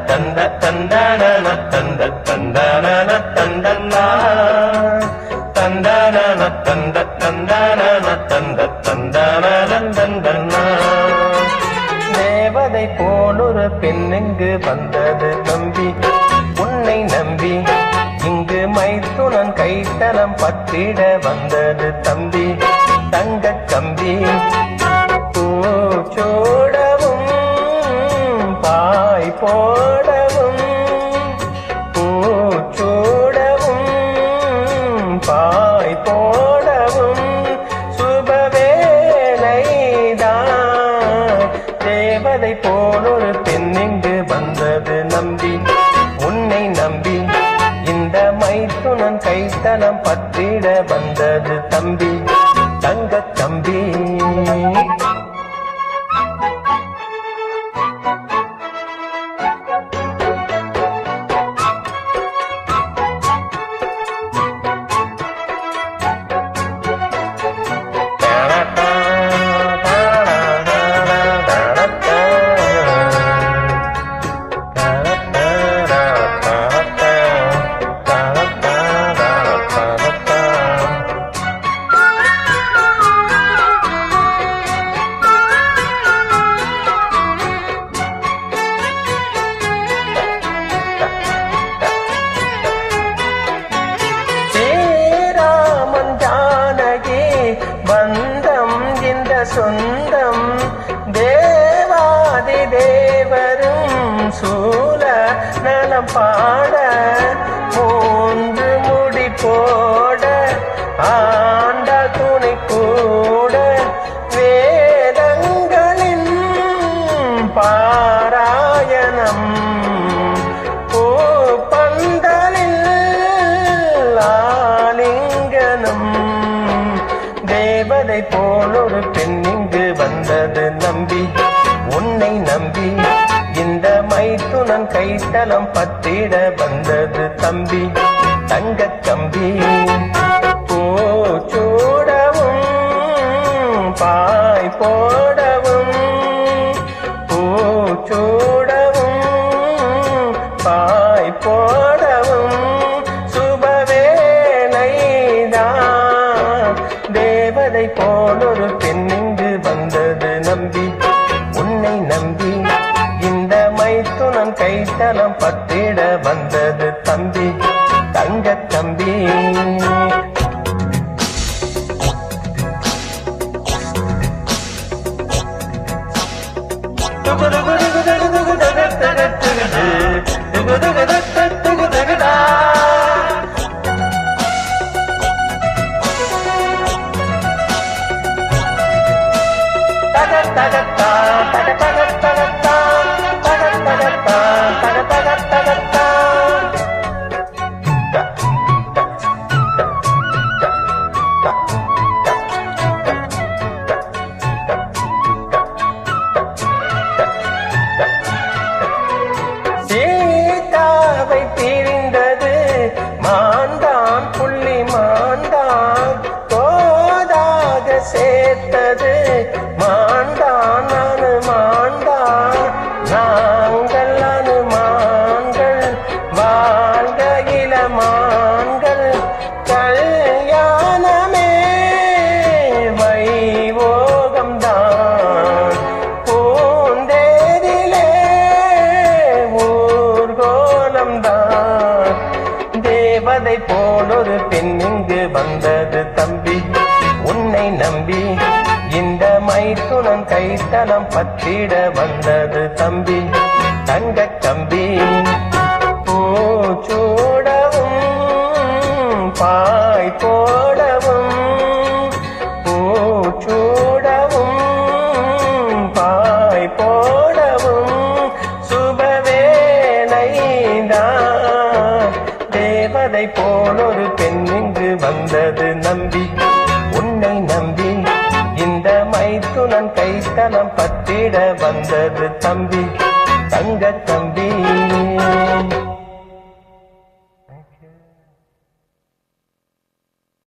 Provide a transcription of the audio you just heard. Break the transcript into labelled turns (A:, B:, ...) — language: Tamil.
A: தந்த தந்தன தந்த தந்தன தந்தன்னா தந்தன தந்த தந்தன தந்த தந்தன தந்தன்னா. தேவதை போலொரு பெண்ணுங்கு வந்தது தம்பி, உன்னை நம்பி இங்கு மைத்துனன் கைத்தலம் பற்றிட வந்தது தம்பி. தங்கக் கம்பி பூச்சோடவும் பாய் போடவும், பூச்சோடவும் பாய் போடவும் சுபவேளைதான். தேவதை போலொரு பெண்ணிங்கு வந்தது நம்பி, உன்னை நம்பி இந்த மைத்துனன் கைத்தலம் பற்றிட வந்தது தம்பி. தங்கக் கம்பி சொந்தம். தேவாதி தேவரும் சூல நலம் பாட, மூன்று முடி போட ஆண்ட துணை கூட, வேதங்களின் பாராயணம் பூப்பந்தலில் ஆலிங்கனம். தேவதை போலொரு பெண்ணிங்கு வந்தது நம்பி, உன்னை நம்பி இந்த மைத்துனன் கைத்தலம் பற்றிட வந்தது தம்பி. தங்கக் கம்பி பூச்சூடவும் பாய் போடவும், பூச்சூடவும் பாய் போடவும் சுபவேளைதான். தேவதை போலொரு பெண்ணிங்கு வந்தது நம்பி, உன்னை நம்பி இந்த மைத்துனன் கைத்தலம் பற்றிட வந்தது தம்பி. தங்கக் கம்பி சீதாவை பிரிந்தது மாண்டான் புள்ளி மாண்டான், தோதாக சேர்த்தது மாண்டான் அனுமாண்டான். நாங்கள் அனுமான்கள் வாழ்க இளமான்கள், கல்யாணமே வைவோகம்தான். பூந்தேரிலே ஊர்கோலம்தான். தேவதை போலொரு பெண்ணிங்கு வந்தது தம்பி, உன்னை நம்பி இந்த மைத்துனன் கைத்தலம் பற்றிட வந்தது தம்பி. தங்கக் கம்பி பூச்சூடவும் பாய் போடவும், பூச்சூடவும் பாய் போடவும் சுபவேளைதான். தேவதை போலொரு பெண்ணிங்கு வந்தது நம்பி, உன்னை நம்பி இந்த மைத்துனன் கைத்தலம் பற்றிட வந்தது தம்பி. தங்கக் கம்பி